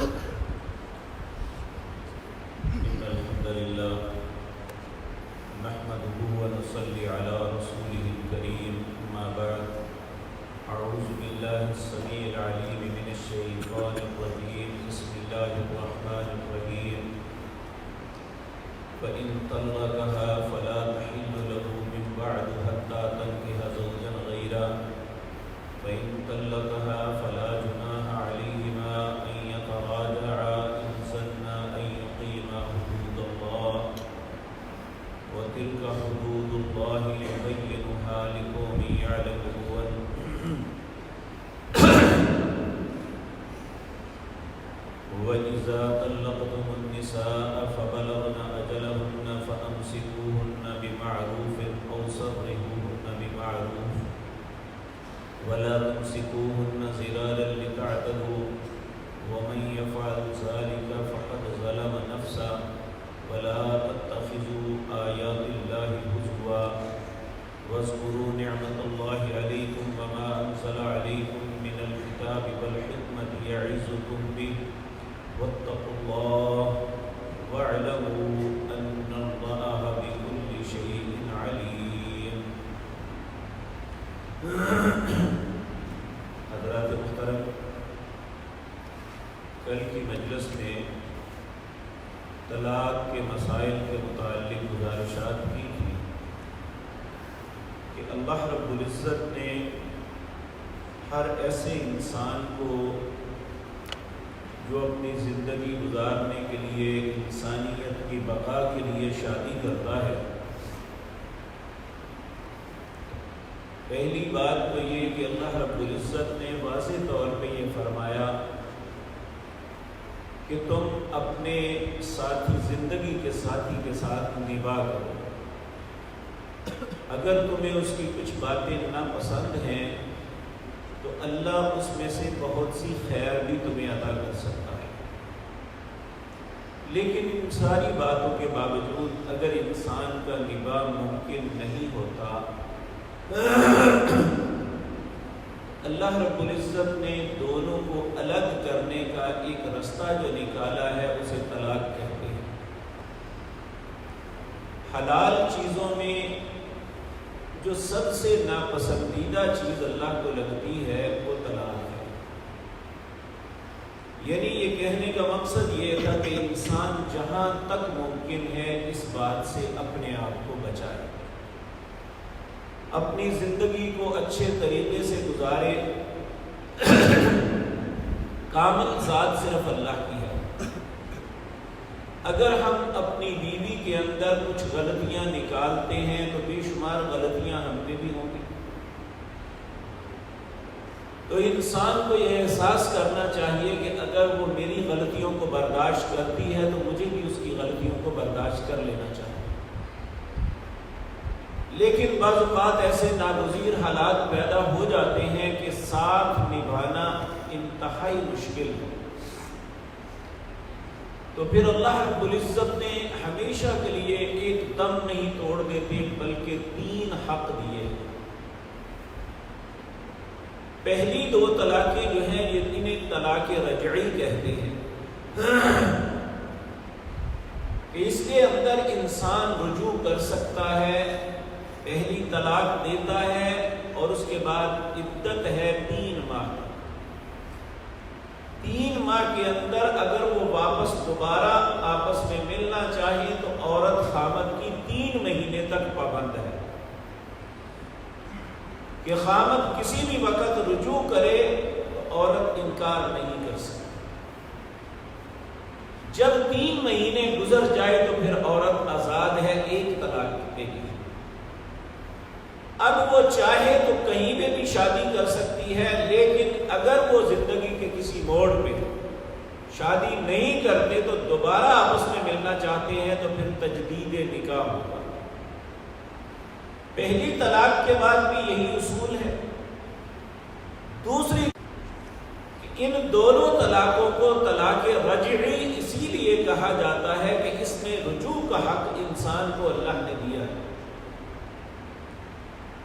إن الحمد لله نحمده ونصلي على رسوله الكريم أما بعد أعوذ بالله السميع العليم من الشيطان الرجيم بسم الله الرحمن الرحيم فإن طلقها فلا تحل له من بعد حتى تنكح زوجا غيره فإن طلقها فلا جناح عليهما أن يتراجعا إن ظنا أن يقيما حدود الله وتلك حدود الله يبينها لقوم يعلمون وإذا طلقتم النساء فبلغن أجلهن فأمسكوهن بمعروف أو سرحوهن بمعروف ولا تمسكوهن ضرارا لتعتدوا ومن يفعل ذلك فقد ظلم نفسه ولا تتخذوا آيات الله هزوا واذكروا نعمة الله عليكم وما أنزل عليكم من الكتاب والحكمة يعظكم به واتقوا الله واعلموا أن الله بكل شيء عليم. حضرات محترم، کل کی مجلس میں طلاق کے مسائل کے متعلق گزارشات کی تھی کہ اللہ رب العزت نے ہر ایسے انسان کو جو اپنی زندگی گزارنے کے لیے انسانیت کی بقا کے لیے شادی کرتا ہے، پہلی بات تو یہ کہ اللہ رب العزت نے واضح طور پہ یہ فرمایا کہ تم اپنے ساتھی زندگی کے ساتھی کے ساتھ نباہ کرو. اگر تمہیں اس کی کچھ باتیں ناپسند ہیں تو اللہ اس میں سے بہت سی خیر بھی تمہیں عطا کر سکتا ہے. لیکن ان ساری باتوں کے باوجود اگر انسان کا نباہ ممکن نہیں ہوتا، اللہ رب العزت نے دونوں کو الگ کرنے کا ایک رستہ جو نکالا ہے اسے طلاق کہتے ہیں. حلال چیزوں میں جو سب سے ناپسندیدہ چیز اللہ کو لگتی ہے وہ طلاق ہے. یعنی یہ کہنے کا مقصد یہ تھا کہ انسان جہاں تک ممکن ہے اس بات سے اپنے آپ کو بچائے، اپنی زندگی کو اچھے طریقے سے گزارے. کامل ذات صرف اللہ کی ہے. اگر ہم اپنی بیوی کے اندر کچھ غلطیاں نکالتے ہیں تو بے شمار غلطیاں ہم میں بھی ہوں گی. تو انسان کو یہ احساس کرنا چاہیے کہ اگر وہ میری غلطیوں کو برداشت کرتی ہے تو مجھے بھی اس کی غلطیوں کو برداشت کر لینا چاہیے. لیکن بعض اوقات ایسے ناگزیر حالات پیدا ہو جاتے ہیں کہ ساتھ نبھانا انتہائی مشکل ہے. تو پھر اللہ رب العزت نے ہمیشہ کے لیے ایک دم نہیں توڑ دیتے بلکہ 3 حق دیے. پہلی 2 طلاقیں جو ہیں یہ انہیں طلاق رجعی کہتے ہیں. اس کے اندر انسان رجوع کر سکتا ہے، پہلی طلاق دیتا ہے اور اس کے بعد عدت ہے 3 ماہ. 3 ماہ کے اندر اگر وہ واپس دوبارہ آپس میں ملنا چاہے تو عورت خامد کی 3 مہینے تک پابند ہے کہ خامد کسی بھی وقت رجوع کرے تو عورت انکار نہیں کر سکتی. جب 3 مہینے گزر جائے تو پھر عورت آزاد ہے 1 طلاق کے لیے. اب وہ چاہے تو کہیں پہ بھی شادی کر سکتی ہے، لیکن اگر وہ زندگی کے کسی موڑ پہ شادی نہیں کرتے تو دوبارہ آپس میں ملنا چاہتے ہیں تو پھر تجدید نکاح ہوگا. پہلی طلاق کے بعد بھی یہی اصول ہے. دوسری، ان دونوں طلاقوں کو طلاق رجعی اسی لیے کہا جاتا ہے کہ اس میں رجوع کا حق انسان کو اللہ نے دیا ہے.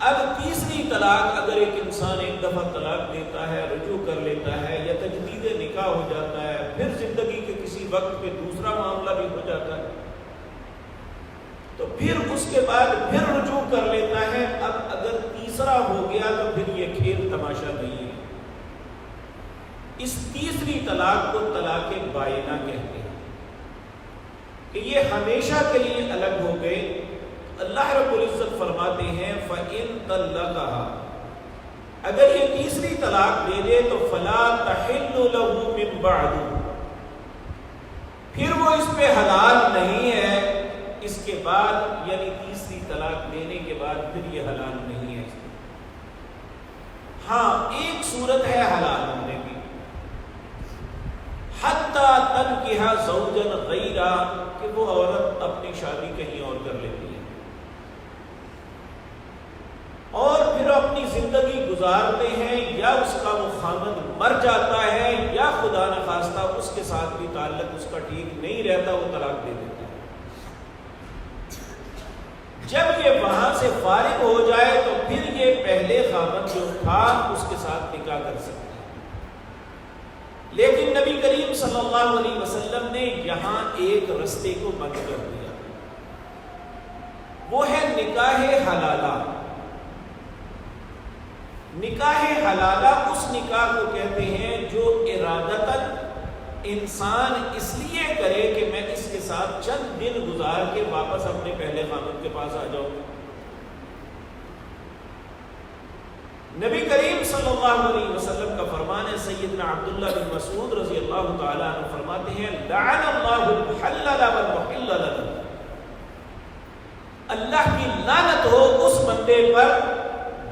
اب تیسری طلاق اگر ایک انسان ایک دفعہ طلاق دیتا ہے، رجوع کر لیتا ہے یا تجدید نکاح ہو جاتا ہے، پھر وقت پہ دوسرا معاملہ بھی ہو جاتا ہے تو پھر اس کے بعد پھر رجوع کر لیتا ہے. اب اگر تیسرا ہو گیا تو پھر یہ کھیل تماشا نہیں ہے. اس تیسری طلاق کو طلاق بائنہ کہتے ہیں کہ یہ ہمیشہ کے لیے الگ ہو گئے. اللہ رب العزت فرماتے ہیں فَإِن طَلَّقَهَا، اگر یہ تیسری طلاق دے دے تو فَلَا تَحِلُّ لَهُ مِن بَعْدُ، پھر وہ اس پہ حلال نہیں ہے اس کے بعد، یعنی تیسری طلاق دینے کے بعد پھر یہ حلال نہیں ہے. ہاں ایک صورت ہے حلال ہونے کی، حَتَّى تَنْكِحَ زَوْجًا غَيْرَهُ، کہ وہ عورت اپنی شادی کہیں اور کر لیتی ہے اور پھر اپنی زندگی گزارتے ہیں، یا اس کا وہ خامد مر جاتا ہے یا خدا نخواستہ اس کے ساتھ بھی تعلق اس کا ٹھیک نہیں رہتا، وہ طلاق دے دیتا ہے. جب یہ وہاں سے فارغ ہو جائے تو پھر یہ پہلے خامد جو تھا اس کے ساتھ نکاح کر سکتا ہے. لیکن نبی کریم صلی اللہ علیہ وسلم نے یہاں ایک رستے کو بند کر دیا، وہ ہے نکاح حلالہ. نکاح حلالہ اس نکاح کو کہتے ہیں جو ارادتاً انسان اس لیے کرے کہ میں اس کے ساتھ چند دن گزار کے واپس اپنے پہلے خامد کے پاس آ جاؤں. نبی کریم صلی اللہ علیہ وسلم کا فرمان ہے، سیدنا عبداللہ بن مسعود رضی اللہ تعالیٰ عنہ فرماتے ہیں لعن اللہ المحلل والمحل له، اللہ کی لعنت ہو اس بندے پر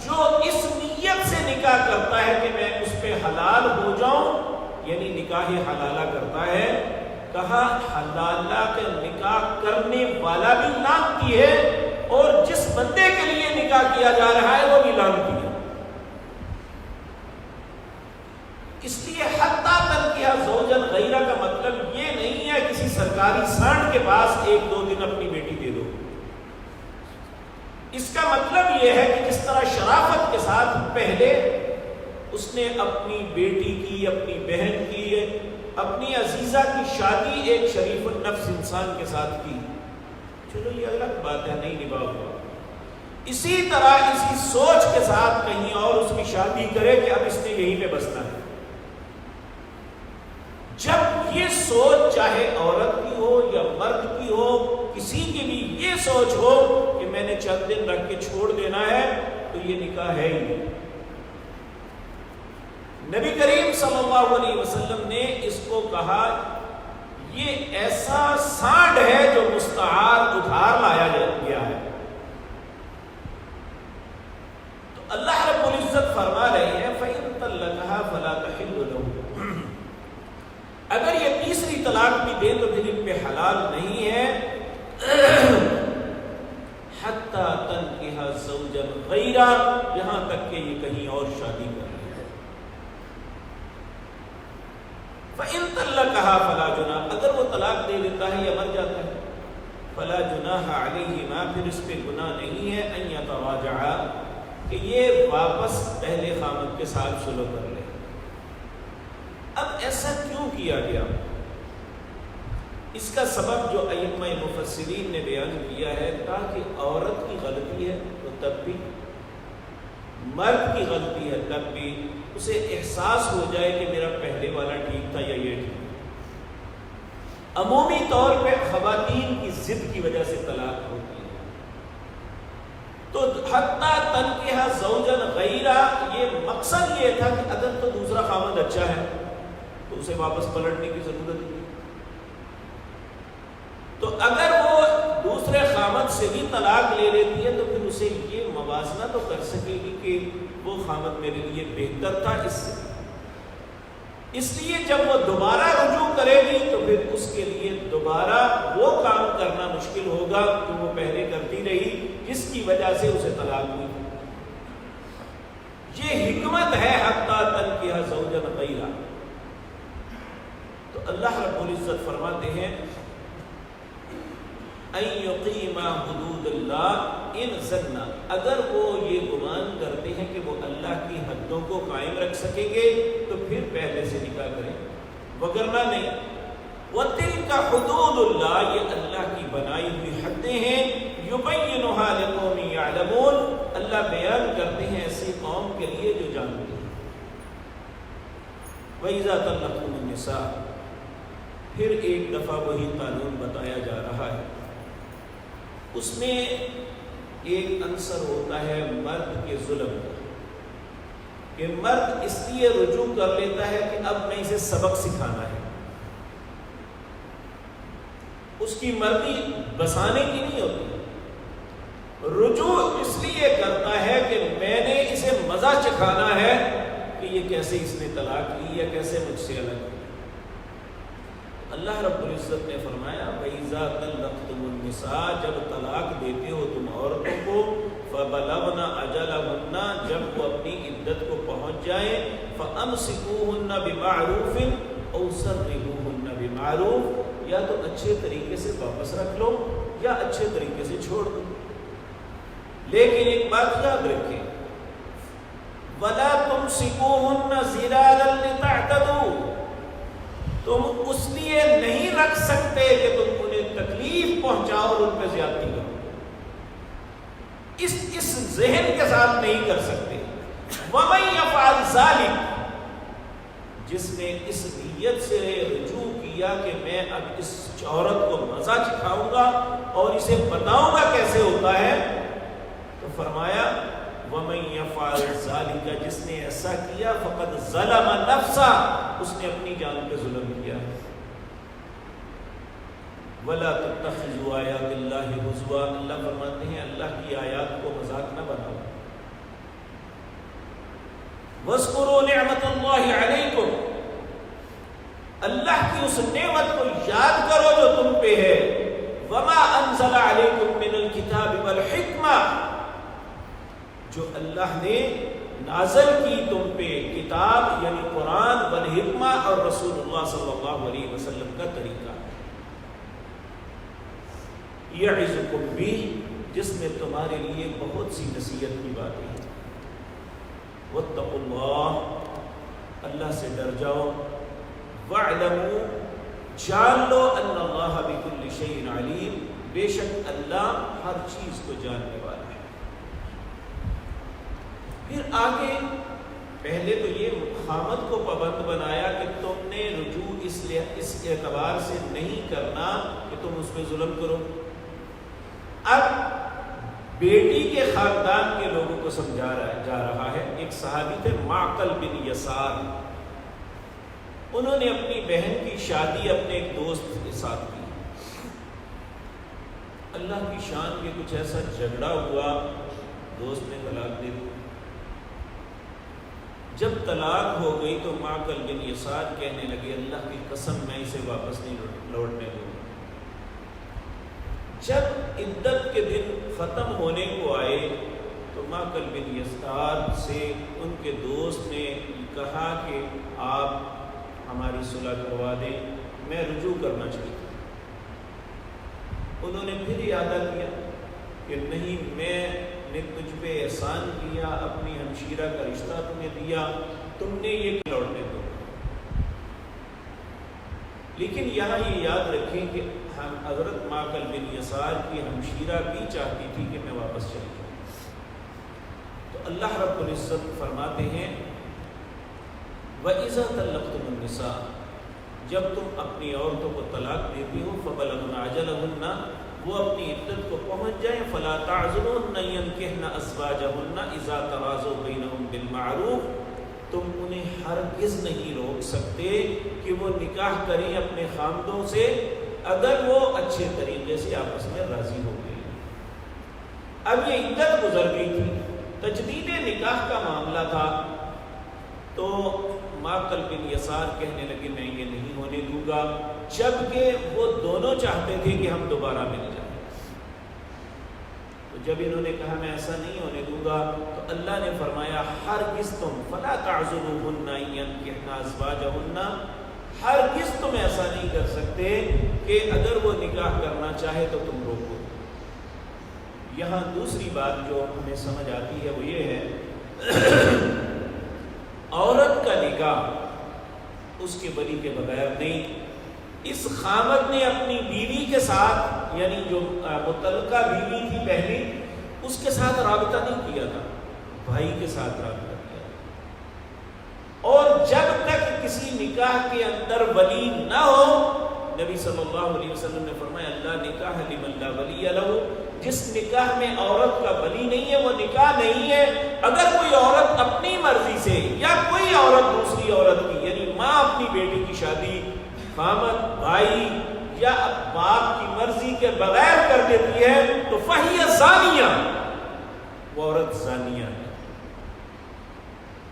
جو اس نیت سے نکاح کرتا ہے کہ میں اس پہ حلال ہو جاؤں، یعنی نکاح حلالہ کرتا ہے. کہا حلالہ کے نکاح کرنے والا بھی لعنتی ہے اور جس بندے کے لیے نکاح کیا جا رہا ہے وہ بھی لعنتی ہے. اس لیے حتیٰ تنکحہ زوجا غیرہ کا مطلب یہ نہیں ہے کسی سرکاری سانڈ کے پاس ایک دو دن اپنی بیٹی دے دو. اس کا مطلب یہ ہے کہ جس طرح شرافت کے ساتھ پہلے اس نے اپنی بیٹی کی، اپنی بہن کی، اپنی عزیزہ کی شادی ایک شریف النفس انسان کے ساتھ کی، چلو یہ الگ بات ہے، نہیں نبھا ہوا. اسی طرح اسی سوچ کے ساتھ کہیں اور اس کی شادی کرے کہ اب اس نے یہیں پہ بسنا ہے. جب یہ سوچ چاہے عورت کی ہو یا مرد کی ہو، کسی کی بھی یہ سوچ ہو کہ میں نے چند دن رکھ کے چھوڑ دینا ہے تو یہ نکاح ہے ہی نہیں. نبی کریم صلی اللہ علیہ وسلم نے اس کو کہا یہ ایسا سانڈ ہے جو مستعار ادھار لایا گیا ہے. تو اللہ رب العزت فرما رہے ہیں فَإِن طَلَّقَهَا فَلَا تَحِلُّ لَهُ، اگر یہ تیسری طلاق بھی دے تو پھر ان پہ حلال نہیں ہے حَتَّى تَنْكِحَ زَوْجًا غَيْرَهُ، یہاں تک کہ یہ کہیں اور شادی کر لے. فَإِن طَلَّقَهَا فَلَا جُنَاحَ، اگر وہ طلاق دے دیتا ہے یا مر جاتا ہے، فَلَا جُنَاحَ عَلَيْهِمَا، پھر اس پہ گناہ نہیں ہے أَن يَتَرَاجَعَا، کہ یہ واپس پہلے خامد کے ساتھ صلح کر لے. اب ایسا کیوں کیا گیا؟ اس کا سبب جو ائمہ مفسرین نے بیان کیا ہے، تاکہ عورت کی غلطی ہے تو تب بھی، مرد کی غلطی ہے تب بھی اسے احساس ہو جائے کہ میرا پہلے والا ٹھیک تھا یا یہ ٹھیک. عمومی طور پہ خواتین کی ضد کی وجہ سے طلاق ہوتی ہے. تو حتیٰ تنکحہ زوجا غیرہ، یہ مقصد یہ تھا کہ اگر تو دوسرا خامد اچھا ہے تو اسے واپس پلٹنے کی ضرورت نہیں. تو اگر وہ دوسرے خامد سے بھی طلاق لے لیتی ہے تو پھر اسے یہ موازنہ تو کر سکے گی کہ وہ خامد میرے لیے بہتر تھا اس سے. اس لیے جب وہ دوبارہ رجوع کرے گی تو پھر اس کے لیے دوبارہ وہ کام کرنا مشکل ہوگا جو وہ پہلے کرتی رہی جس کی وجہ سے اسے طلاق ہوئی. یہ حکمت ہے حتیٰ تنکحہ زوجا غیرہ. تو اللہ رب العزت فرماتے ہیں ان یقیما حدود اللہ ان ظنّا، اگر وہ یہ گمان کرتے ہیں کہ وہ اللہ کی حدوں کو قائم رکھ سکیں گے تو پھر پہلے سے نکاح کریں، وگرنہ نہیں. وَتِلْكَ تلک حدود اللہ، یہ اللہ کی بنائی ہوئی حدیں ہیں، یبینھا لقوم یعلمون، اللہ بیان کرتے ہیں ایسی قوم کے لیے جو جانتے ہیں۔ وَإِذَا طَلَّقْتُمُ النِّسَاءَ، پھر ایک دفعہ وہی قانون بتایا جا رہا ہے، اس میں ایک عنصر ہوتا ہے مرد کے ظلم کا، کہ مرد اس لیے رجوع کر لیتا ہے کہ اب میں اسے سبق سکھانا ہے، اس کی مرضی بسانے کی نہیں ہوتی، رجوع اس لیے کرتا ہے کہ میں نے اسے مزہ چکھانا ہے کہ یہ کیسے اس نے طلاق لی یا کیسے مجھ سے الگ کی۔ اللہ رب العزت نے فرمایا وَإِذَا طَلَّقْتُمُ النِّسَاءَ، جب طلاق دیتے ہو تم عورتوں کو، فَبَلَغْنَ أَجَلَهُنَّ، جب وہ اپنی عدت کو پہنچ جائیں، فَأَمْسِكُوهُنَّ بِمَعْرُوفٍ أَوْ سَرِّحُوهُنَّ بِمَعْرُوفٍ، یا تو اچھے طریقے سے واپس رکھ لو یا اچھے طریقے سے چھوڑ دو، لیکن ایک بات یاد رکھیں، وَلَا تُمْسِكُوهُنَّ زِرَارًا لِتَعْتَدُوا، تم اس لیے نہیں رکھ سکتے کہ تم انہیں تکلیف پہنچاؤ اور ان پہ زیادتی کرو، اس ذہن کے ساتھ نہیں کر سکتے۔ وَمَن يَفْعَلْ ذَلِكَ، جس نے اس نیت سے رجوع کیا کہ میں اب اس عورت کو مزہ چکھاؤں گا اور اسے بتاؤں گا کیسے ہوتا ہے، تو فرمایا وَمَن يَفْعَلْ ذَلِكَ، جس نے ایسا کیا فَقَدْ ظَلَمَ نَفْسَهُ، اس نے اپنی جان پہ ظلم کیا۔ وَلَا تَتَّخِذُوا آيَاتِ اللَّهِ هُزُوًا، اللہ فرماتے ہیں اللہ کی آیات کو مذاق نہ بناؤ۔ وَاذْكُرُوا نِعْمَةَ اللَّهِ عَلَيْكُمْ، اللہ کی اس نعمت کو یاد کرو جو تم پہ ہے۔ وَمَا أَنزَلَ عَلَيْكُمْ مِنَ الْكِتَابِ وَالْحِكْمَةِ، جو اللہ نے نازل کی تم پہ کتاب یعنی قرآن، والحکمہ، اور رسول اللہ صلی اللہ علیہ وسلم کا طریقہ، یعظکم بہ، جس میں تمہارے لیے بہت سی نصیحت کی باتیں ہیں۔ واتقوا اللہ، اللہ سے ڈر جاؤ۔ واعلموا، جان لو، ان اللہ بکل شیء علیم، بے شک اللہ ہر چیز کو جاننے والا ہے۔ پھر آگے پہلے تو یہ خامد کو پابند بنایا کہ تم نے رجوع اس اعتبار سے نہیں کرنا کہ تم اس پہ ظلم کرو۔ اب بیٹی کے خاندان کے لوگوں کو سمجھایا جا رہا ہے۔ ایک صحابی تھے معقل بن یسار، انہوں نے اپنی بہن کی شادی اپنے ایک دوست کے ساتھ کی، اللہ کی شان کے کچھ ایسا جھگڑا ہوا، دوست نے طلاق دے دی۔ جب طلاق ہو گئی تو معقل بن یسار کہنے لگے اللہ کی قسم میں اسے واپس نہیں لوٹنے دوں گا۔ جب عدت کے دن ختم ہونے کو آئے تو معقل بن یسار سے ان کے دوست نے کہا کہ آپ ہماری صلح کروا دیں، میں رجوع کرنا چاہتا ہوں۔ انہوں نے پھر اعادہ کیا کہ نہیں، میں نے تجھ پہ احسان کیا، اپنی ہمشیرہ کا رشتہ تمہیں دیا، تم نے یہ لوٹنے دو۔ لیکن یہاں یہ یاد رکھیں کہ حضرت معقل بن یسار کی ہمشیرہ بھی چاہتی تھی کہ میں واپس چلی جاؤں، تو اللہ رب العزت فرماتے ہیں وَإِذَا طَلَّقْتُمُ النِّسَاءَ، جب تم اپنی عورتوں کو طلاق دیتی ہو، فَبَلَغْنَ أَجَلَهُنَّ، وہ اپنی عدت کو پہنچ جائیں، فَلَا تَعْضُلُوهُنَّ يَنكِحْنَ أَزْوَاجَهُنَّ إِذَا تَرَاضَوْا بَيْنَهُم بِالْمَعْرُوفِ، تم انہیں ہرگز نہیں روک سکتے کہ وہ نکاح کریں اپنے خامدوں سے اگر وہ اچھے طریقے سے آپس میں راضی ہو گئے۔ اب یہ عدت گزر گئی تھی، تجدید نکاح کا معاملہ تھا، تو معقل بن یسار کہنے لگے میں یہ نہیں ہونے دوں گا، جبکہ وہ دونوں چاہتے تھے کہ ہم دوبارہ مل جائیں۔ تو جب انہوں نے کہا میں ایسا نہیں ہونے دوں گا، تو اللہ نے فرمایا ہرگز تم فلا تعذروهن ينكحن ازواجهن، ہرگز تم ایسا نہیں کر سکتے کہ اگر وہ نکاح کرنا چاہے تو تم روکو۔ یہاں دوسری بات جو ہمیں سمجھ آتی ہے وہ یہ ہے عورت کا نکاح اس کے ولی کے بغیر نہیں، اس خامد نے اپنی بیوی کے ساتھ، یعنی جو متعلقہ بیوی تھی پہلی، اس کے ساتھ رابطہ نہیں کیا تھا، بھائی کے ساتھ رابطہ کیا تھا۔ اور جب تک کسی نکاح کے اندر ولی نہ ہو، نبی صلی اللہ علیہ وسلم نے فرمایا اللہ نکاح لمن لا ولی لہ، جس نکاح میں عورت کا ولی نہیں ہے وہ نکاح نہیں ہے۔ اگر کوئی عورت اپنی مرضی سے یا کوئی عورت دوسری عورت کی، یعنی ماں اپنی بیٹی کی شادی خامد، بھائی یا باپ کی مرضی کے بغیر کر دیتی ہے تو فہی زانیہ، وہ عورت زانیہ ہے۔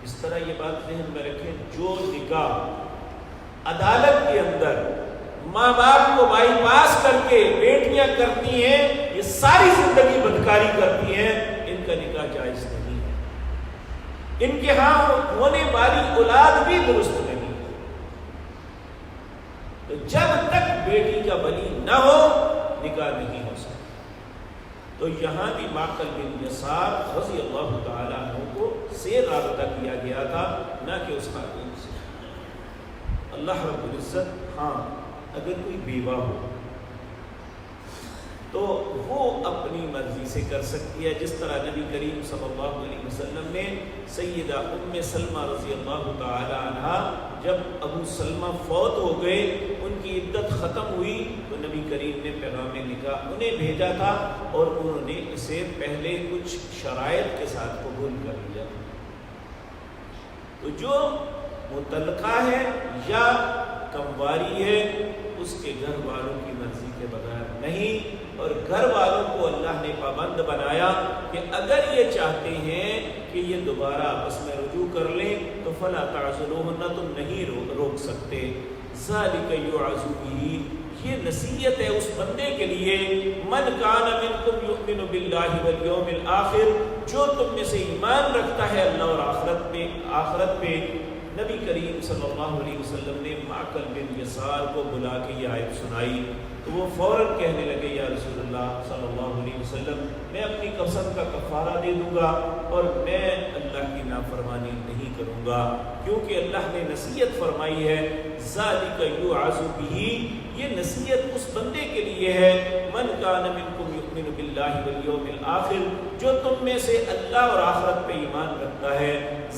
اس طرح یہ بات ذہن میں رکھیں، جو نکاح عدالت کے اندر ماں باپ کو بائی پاس کر کے بیٹیاں کرتی ہیں، یہ ساری زندگی بدکاری کرتی ہیں، ان کا نکاح جائز نہیں ہے، ان کے ہاں ہونے والی اولاد بھی درست نہیں۔ تو جب تک بیٹی کا ولی نہ ہو نکاح نہیں ہو سکتا۔ تو یہاں بھی معقل بن یسار رضی اللہ تعالیٰ عنہ کو سے رابطہ کیا گیا تھا، نہ کہ اس خاتون سے۔ اللہ رب العزت ہاں اگر کوئی بیوہ ہو تو وہ اپنی مرضی سے کر سکتی ہے، جس طرح نبی کریم صلی اللہ علیہ وسلم نے سیدہ ام سلمہ رضی اللہ تعالی عنہا، جب ابو سلمہ فوت ہو گئے، ان کی عدت ختم ہوئی، تو نبی کریم نے پیغام نکاح انہیں بھیجا تھا اور انہوں نے اسے پہلے کچھ شرائط کے ساتھ قبول کر لیا۔ تو جو مطلقہ ہے یا کمواری ہے، اس کے گھر والوں کی مرضی کے بغیر نہیں، اور گھر والوں کو اللہ نے پابند بنایا کہ اگر یہ چاہتے ہیں کہ یہ دوبارہ آپس میں رجوع کر لیں تو فلا تعذلوہن، تم نہیں روک سکتے۔ ذالک یوعظ بہ، یہ نصیحت ہے اس بندے کے لیے، من کان منکم یؤمن باللہ والیوم الآخر، جو تم میں سے ایمان رکھتا ہے اللہ اور آخرت پہ۔ نبی کریم صلی اللہ علیہ وسلم نے معقل بن یسار کو بلا کے یہ آیت سنائی تو وہ فوراً کہنے لگے یا رسول اللہ صلی اللہ علیہ وسلم، میں اپنی قسم کا کفارہ دے دوں گا اور میں اللہ کی نافرمانی نہیں کروں گا، کیونکہ اللہ نے نصیحت فرمائی ہے ذالک یوعظ بہ، یہ نصیحت اس بندے کے لیے ہے، من کان منکم یؤمن باللہ والیوم الآخر، جو تم میں سے اللہ اور آخرت پہ ایمان رکھتا ہے،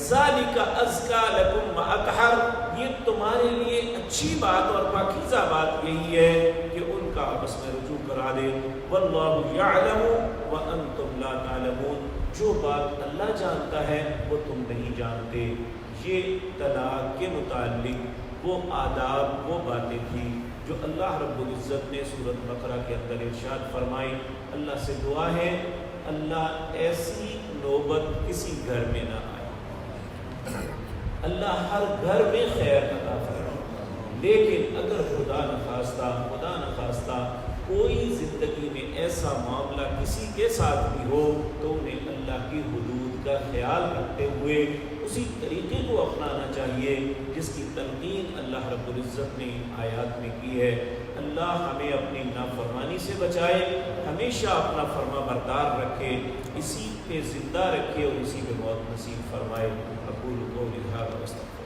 ذالک ازکیٰ لکم واطہر، یہ تمہارے لیے اچھی بات اور پاکیزہ بات یہی ہے کہ ان کا آپس میں رجوع کرا دے۔ واللہ یعلم وانتم لا تعلمون، جو بات اللہ جانتا ہے وہ تم نہیں جانتے۔ یہ طلاق کے متعلق وہ آداب، وہ باتیں تھیں جو اللہ رب العزت نے سورۃ بقرہ کے اندر ارشاد فرمائی۔ اللہ سے دعا ہے اللہ ایسی نوبت کسی گھر میں نہ آئے، اللہ ہر گھر میں خیر عطا فرمائے، لیکن اگر خدا نخواستہ کوئی زندگی میں ایسا معاملہ کسی کے ساتھ بھی ہو تو انہیں اللہ کی حدود کا خیال رکھتے ہوئے اسی طریقے کو اپنانا چاہیے جس کی تلقین اللہ رب العزت نے آیات میں کی ہے۔ اللہ ہمیں اپنی نافرمانی سے بچائے، ہمیشہ اپنا فرما بردار رکھے، اسی پہ زندہ رکھے اور اسی پہ موت نصیب فرمائے۔ اقول قولی ھذا واستغفر